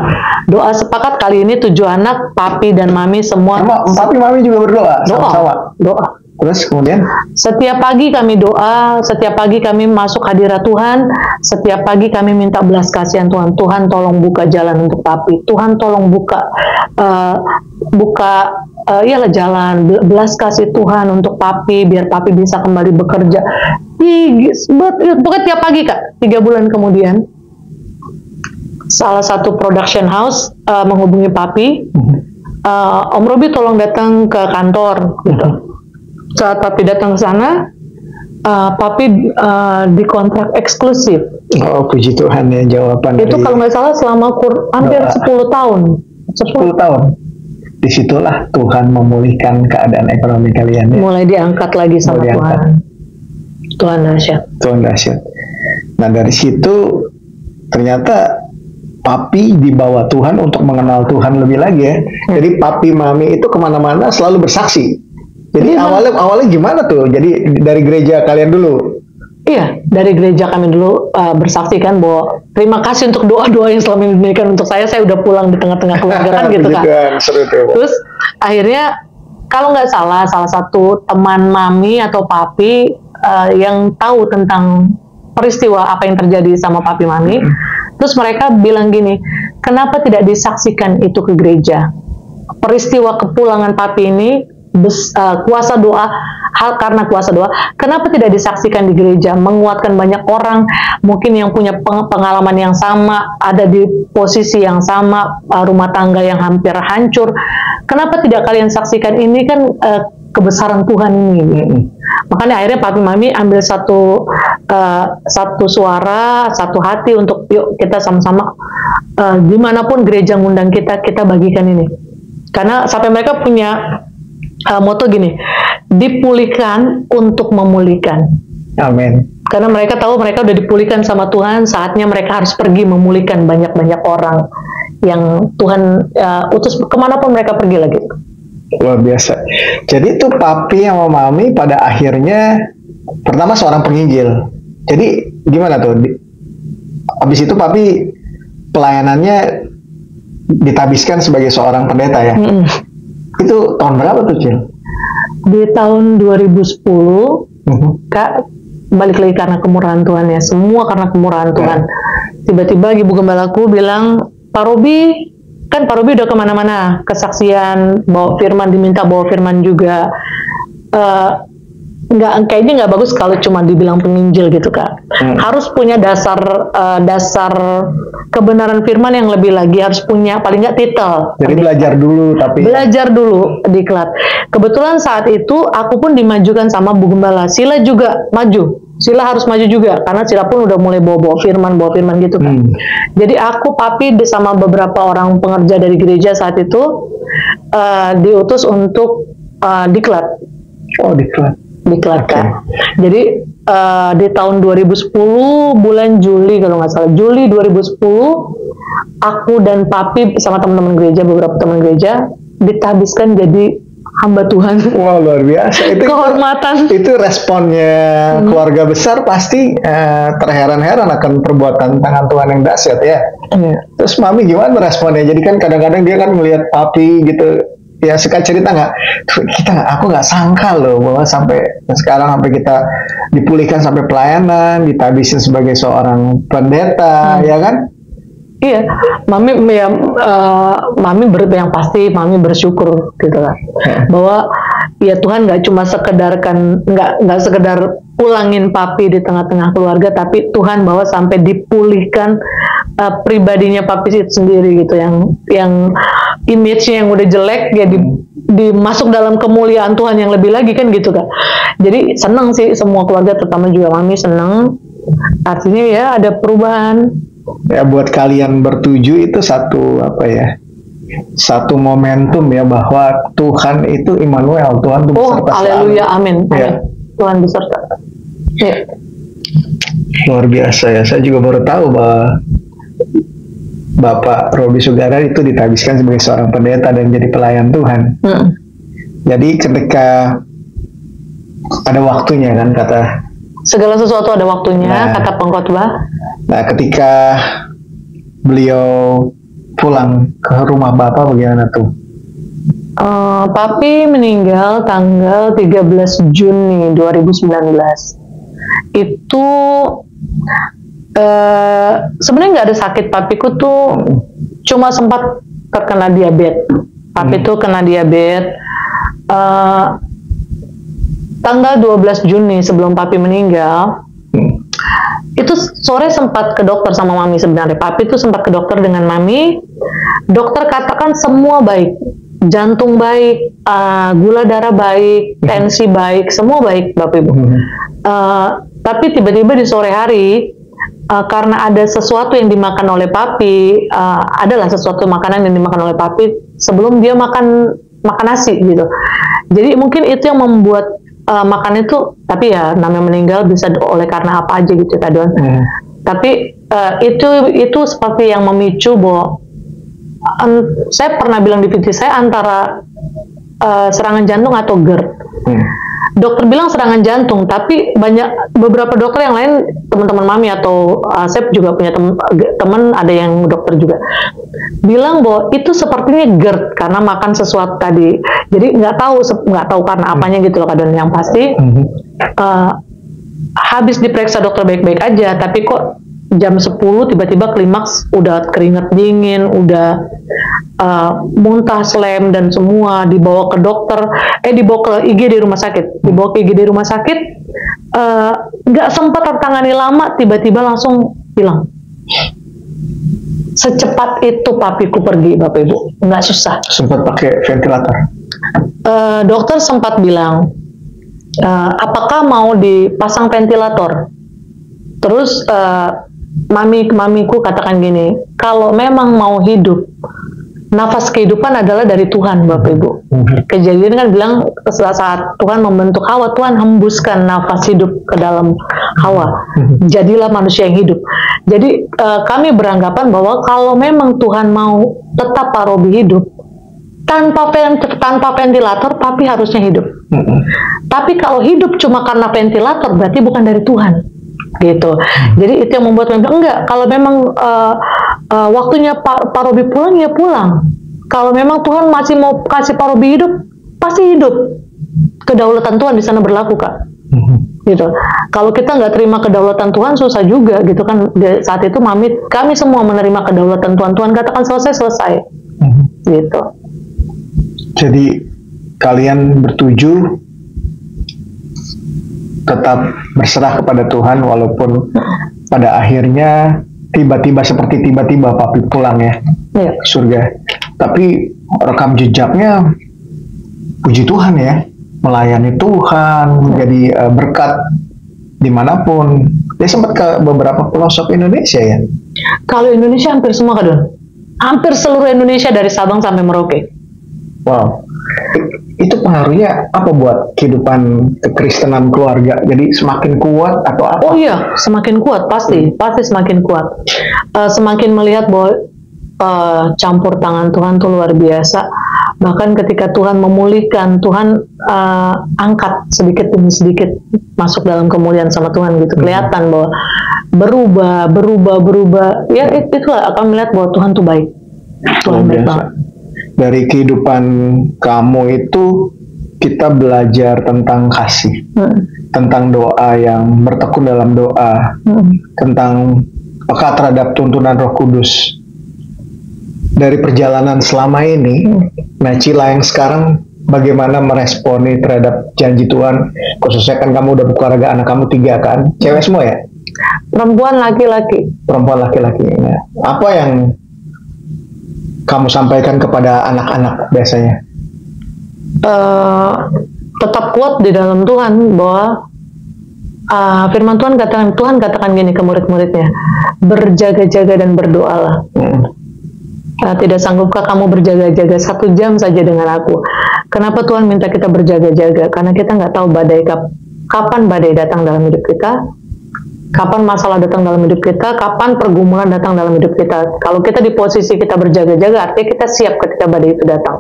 Doa sepakat kali ini 7 anak, papi dan mami semua. Papi mami juga berdoa sama-sama. Doa. Terus kemudian? Setiap pagi kami doa, setiap pagi kami masuk hadirat Tuhan, setiap pagi kami minta belas kasihan Tuhan. Tuhan tolong buka jalan untuk papi. Tuhan tolong buka ialah jalan, belas kasih Tuhan untuk papi, biar papi bisa kembali bekerja. Pokoknya tiap pagi kak. 3 bulan kemudian, salah satu production house menghubungi papi, Om Robi tolong datang ke kantor gitu. Saat papi datang ke sana, papi dikontrak eksklusif. Oh puji Tuhan ya, jawaban itu kalau nggak salah selama hampir 10 tahun. 10 tahun. Disitulah Tuhan memulihkan keadaan ekonomi kalian ya. Mulai diangkat lagi sama Tuhan. Tuhan dahsyat. Tuhan dahsyat. Nah dari situ ternyata papi dibawa Tuhan untuk mengenal Tuhan lebih lagi ya. Jadi papi mami itu kemana-mana selalu bersaksi. Jadi awalnya gimana tuh? Jadi dari gereja kalian dulu? Iya, dari gereja kami dulu bersaksi kan bahwa terima kasih untuk doa-doa yang selama ini diberikan untuk saya udah pulang di tengah-tengah keluarga kan gitu kan. Terus akhirnya kalau nggak salah satu teman mami atau papi yang tahu tentang peristiwa apa yang terjadi sama papi mami, terus mereka bilang gini, kenapa tidak disaksikan itu ke gereja? Peristiwa kepulangan papi ini kuasa doa, karena kuasa doa, kenapa tidak disaksikan di gereja, menguatkan banyak orang, mungkin yang punya pengalaman yang sama, ada di posisi yang sama, rumah tangga yang hampir hancur, kenapa tidak kalian saksikan? Ini kan kebesaran Tuhan ini. Makanya akhirnya papi mami ambil satu suara, satu hati untuk yuk kita sama-sama dimanapun gereja ngundang kita bagikan ini. Karena sampai mereka punya moto gini, dipulihkan untuk memulihkan. Amin. Karena mereka tahu mereka udah dipulihkan sama Tuhan, saatnya mereka harus pergi memulihkan banyak-banyak orang yang Tuhan utus kemanapun mereka pergi lagi. Luar biasa. Jadi itu papi sama mami pada akhirnya pertama seorang penginjil. Jadi gimana tuh? Habis itu papi pelayanannya ditabiskan sebagai seorang pendeta ya. Itu tahun berapa tuh, Cil? Di tahun 2010, Kak, balik lagi karena kemurahan Tuhan ya. Semua karena kemurahan Tuhan. Tiba-tiba ibu gembalaku bilang, Pak Robi, kan Pak Robi udah kemana-mana, kesaksian, bawa firman, diminta bawa firman juga. Kayaknya nggak bagus kalau cuma dibilang penginjil gitu, Kak. Harus punya dasar kebenaran firman yang lebih lagi, harus punya paling nggak titel. Jadi belajar dulu, tapi belajar dulu diklat. Kebetulan saat itu aku pun dimajukan sama Bu Gembala. Sila juga maju. Sila harus maju juga karena Sila pun udah mulai bawa firman gitu kan. Jadi aku, papi sama beberapa orang pengerja dari gereja saat itu diutus untuk diklat. Oh, diklat. Diklatkan. Jadi di tahun 2010 bulan Juli kalau nggak salah, Juli 2010 aku dan papi sama teman-teman gereja, beberapa teman gereja ditabiskan jadi hamba Tuhan. Wah, luar biasa. Itu kehormatan. Itu responnya keluarga besar pasti terheran-heran akan perbuatan tangan Tuhan yang dahsyat ya. Terus mami gimana responnya? Jadi kan kadang-kadang dia kan melihat papi gitu. Ya suka cerita nggak, aku nggak sangka loh bahwa sampai sekarang sampai kita dipulihkan sampai pelayanan, ditabisin sebagai seorang pendeta, ya kan? Iya, mami yang pasti mami bersyukur gitu kan, bahwa ya Tuhan nggak cuma nggak sekedar pulangin papi di tengah-tengah keluarga, tapi Tuhan bawa sampai dipulihkan pribadinya papi itu sendiri gitu, yang image-nya yang udah jelek ya dimasuk dalam kemuliaan Tuhan yang lebih lagi kan gitu kan. Jadi seneng sih semua keluarga, terutama juga mami seneng, artinya ya ada perubahan. Ya buat kalian bertujuh itu satu momentum ya bahwa Tuhan itu Immanuel, Tuhan itu beserta. Haleluya, amin. Ya. Tuhan beserta. Ya. Luar biasa ya, saya juga baru tahu bahwa Bapak Robi Sugara itu ditabiskan sebagai seorang pendeta dan jadi pelayan Tuhan. Jadi ketika ada waktunya kan, kata segala sesuatu ada waktunya, kata pengkhotbah. Nah, ketika beliau pulang ke rumah Bapak bagaimana tuh? Papi meninggal tanggal 13 Juni 2019. Itu sebenarnya nggak ada sakit. Papiku tuh cuma sempat terkena diabetes. Papi tuh kena diabetes tanggal 12 Juni sebelum papi meninggal. Itu sore sempat ke dokter sama mami sebenarnya. Papi tuh sempat ke dokter dengan mami. Dokter katakan semua baik, jantung baik, gula darah baik, tensi baik, semua baik, Bapak Ibu. Tapi tiba-tiba di sore hari, karena ada sesuatu yang dimakan oleh papi, adalah sesuatu makanan yang dimakan oleh papi sebelum dia makan nasi gitu. Jadi mungkin itu yang membuat makan itu, tapi ya namanya meninggal bisa oleh karena apa aja gitu Kak Don. Tapi itu seperti yang memicu bahwa saya pernah bilang di video saya antara serangan jantung atau GERD. Dokter bilang serangan jantung, tapi beberapa dokter yang lain, teman-teman mami atau saya juga punya teman ada yang dokter juga bilang bahwa itu sepertinya GERD karena makan sesuatu tadi. Jadi nggak tahu karena apanya gitu loh, kadang yang pasti habis diperiksa dokter baik-baik aja, tapi kok jam 10 tiba-tiba klimaks, udah keringat dingin, udah muntah, slem dan semua, dibawa ke dokter, dibawa ke IGD rumah sakit, nggak sempat tertangani lama, tiba-tiba langsung hilang. Secepat itu papiku pergi, Bapak Ibu, nggak susah. Sempat pakai ventilator. Dokter sempat bilang, apakah mau dipasang ventilator? Terus mamiku katakan gini, kalau memang mau hidup, nafas kehidupan adalah dari Tuhan, Bapak Ibu. Kejadian kan bilang saat Tuhan membentuk Hawa, Tuhan hembuskan nafas hidup ke dalam Hawa. Jadilah manusia yang hidup. Jadi kami beranggapan bahwa kalau memang Tuhan mau tetap Pak Robi hidup, tanpa ventilator, Papi harusnya hidup. Tapi kalau hidup cuma karena ventilator, berarti bukan dari Tuhan. Gitu. Jadi itu yang membuat memang enggak. Kalau memang waktunya Pak Robi pulang, ya pulang. Kalau memang Tuhan masih mau kasih Pak Robi hidup, pasti hidup. Kedaulatan Tuhan di sana berlaku, Kak. Gitu. Kalau kita nggak terima kedaulatan Tuhan, susah juga, gitu kan. Saat itu kami semua menerima kedaulatan Tuhan. Tuhan katakan selesai. Gitu. Jadi kalian bertuju tetap berserah kepada Tuhan, walaupun pada akhirnya tiba-tiba Papi pulang ya ke surga. Tapi rekam jejaknya, puji Tuhan ya, melayani Tuhan, menjadi berkat dimanapun. Dia sempat ke beberapa pelosok Indonesia ya. Kalau Indonesia hampir semua, Kak Don. Hampir seluruh Indonesia dari Sabang sampai Merauke. Wow. Itu pengaruhnya apa buat kehidupan kekristenan keluarga? Jadi semakin kuat atau apa? Oh iya, semakin kuat, pasti semakin kuat. Semakin melihat bahwa campur tangan Tuhan tuh luar biasa. Bahkan ketika Tuhan memulihkan, Tuhan angkat sedikit demi sedikit masuk dalam kemuliaan sama Tuhan gitu. Kelihatan bahwa berubah. Ya itulah akan melihat bahwa Tuhan tuh baik. Tuhan baik banget. Dari kehidupan kamu itu kita belajar tentang kasih, tentang doa yang bertekun dalam doa, tentang peka terhadap tuntunan Roh Kudus. Dari perjalanan selama ini, nah Cila yang sekarang bagaimana meresponi terhadap janji Tuhan, khususnya kan kamu udah berkeluarga, anak kamu 3 kan, cewek semua ya? Perempuan laki-laki. Ya. Apa yang kamu sampaikan kepada anak-anak biasanya? Tetap kuat di dalam Tuhan, bahwa firman Tuhan katakan gini ke murid-muridnya, berjaga-jaga dan berdoalah. Tidak sanggupkah kamu berjaga-jaga 1 jam saja dengan aku? Kenapa Tuhan minta kita berjaga-jaga? Karena kita nggak tahu kapan badai datang dalam hidup kita, kapan masalah datang dalam hidup kita, kapan pergumulan datang dalam hidup kita. Kalau kita di posisi kita berjaga-jaga, artinya kita siap ketika badai itu datang.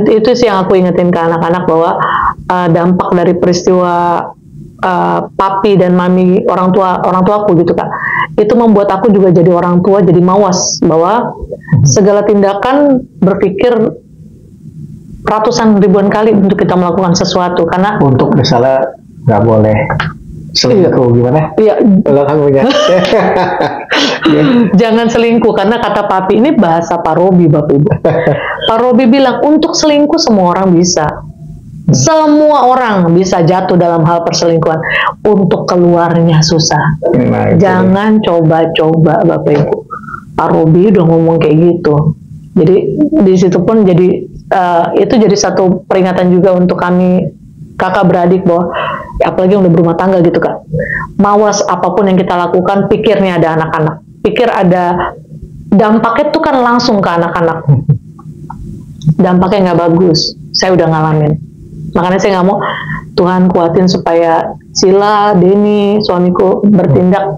Itu sih yang aku ingetin ke anak-anak, bahwa dampak dari peristiwa papi dan mami orang tuaku gitu Kak, itu membuat aku juga jadi orang tua, jadi mawas bahwa segala tindakan berpikir ratusan ribuan kali untuk kita melakukan sesuatu, karena untuk misalnya nggak boleh selingkuh. Gimana? Iya. Kalau kamu ya. Jangan selingkuh, karena kata papi, ini bahasa Pak Robi, Bapak Ibu. Pak Robi bilang untuk selingkuh semua orang bisa. Semua orang bisa jatuh dalam hal perselingkuhan. Untuk keluarnya susah. Nah, jangan coba-coba, Bapak Ibu. Pak Robi udah ngomong kayak gitu. Jadi di situ pun jadi itu jadi satu peringatan juga untuk kami kakak beradik, bahwa apalagi yang udah berumah tangga gitu Kak, mawas apapun yang kita lakukan, pikirnya ada anak-anak, pikir ada dampaknya tuh kan langsung ke anak-anak. Dampaknya nggak bagus, saya udah ngalamin. Makanya saya nggak mau, Tuhan kuatin supaya Cila, Denny, suamiku bertindak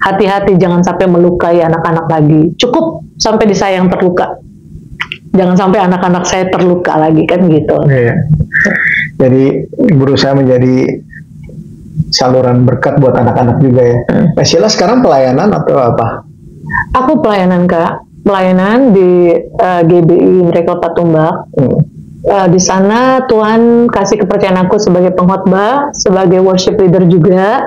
hati-hati, jangan sampai melukai anak-anak lagi. Cukup sampai di saya yang terluka, jangan sampai anak-anak saya terluka lagi, kan gitu. Iya. Jadi berusaha menjadi saluran berkat buat anak-anak juga ya. Nah, Sheila sekarang pelayanan atau apa? Aku pelayanan Kak, pelayanan di GBI Miracle Patumbak. Di sana Tuhan kasih kepercayaan aku sebagai pengkhotbah, sebagai worship leader juga,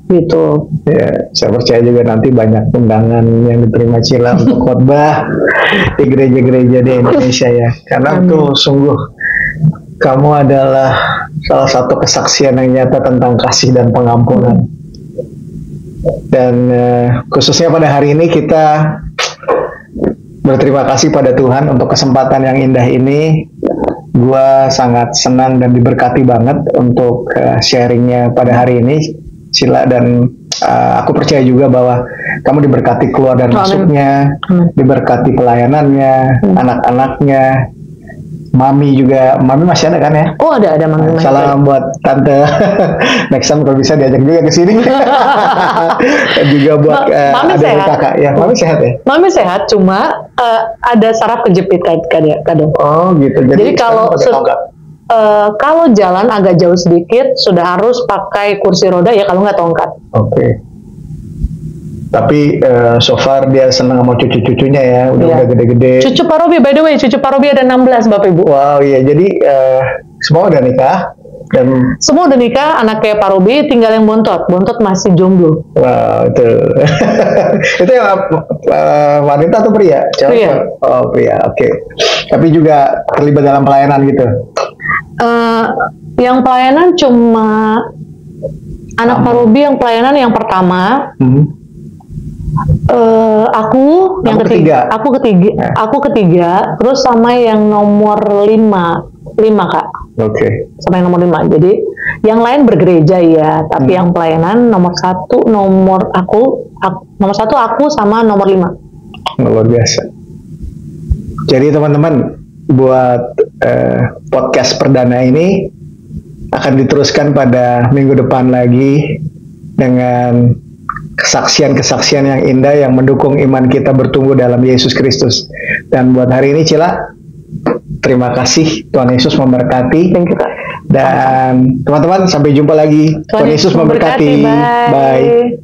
gitu. Ya, saya percaya juga nanti banyak undangan yang diterima Cila untuk khotbah di gereja-gereja di Indonesia ya. Karena tuh sungguh kamu adalah salah satu kesaksian yang nyata tentang kasih dan pengampunan. Dan khususnya pada hari ini kita berterima kasih pada Tuhan untuk kesempatan yang indah ini. Gua sangat senang dan diberkati banget untuk sharingnya pada hari ini, Cila, dan aku percaya juga bahwa kamu diberkati keluar dan masuknya, diberkati pelayanannya, anak-anaknya. Mami juga, Mami masih ada kan ya? Oh ada Mami. Salam buat tante. Next time kalau bisa diajak juga ke sini. Juga buat Mami adik sehat. kakak. Ya, Mami sehat ya? Mami sehat, cuma ada saraf kejepit kadang. Oh gitu. Jadi kalau pakai tongkat. kalau jalan agak jauh sedikit sudah harus pakai kursi roda ya, kalau nggak tongkat. Oke. Tapi so far dia senang sama cucu-cucunya ya, udah gede-gede. Cucu Pak Robi, by the way, cucu Pak Robi ada 16 Bapak Ibu. Wow, iya. Jadi semua udah nikah dan Semua udah nikah, anaknya Pak Robi, tinggal yang Bontot. Bontot masih jomblo. wow, itu. Itu yang wanita atau pria? Cewek? Pria. Oh, pria. Oke. Tapi juga terlibat dalam pelayanan gitu. Yang pelayanan cuma anak Pak Robi yang pelayanan yang pertama. Aku yang ketiga. Aku ketiga, terus sama yang nomor 5 Kak. Oke. Sama yang nomor 5. Jadi yang lain bergereja ya, tapi yang pelayanan nomor 1 nomor aku sama nomor 5. Luar biasa. Jadi teman-teman, buat podcast perdana ini akan diteruskan pada minggu depan lagi dengan kesaksian-kesaksian yang indah yang mendukung iman kita bertumbuh dalam Yesus Kristus. Dan buat hari ini Cila, terima kasih, Tuhan Yesus memberkati. Thank you, Kak. Dan teman-teman, sampai jumpa lagi. Tuhan Yesus memberkati. Bye.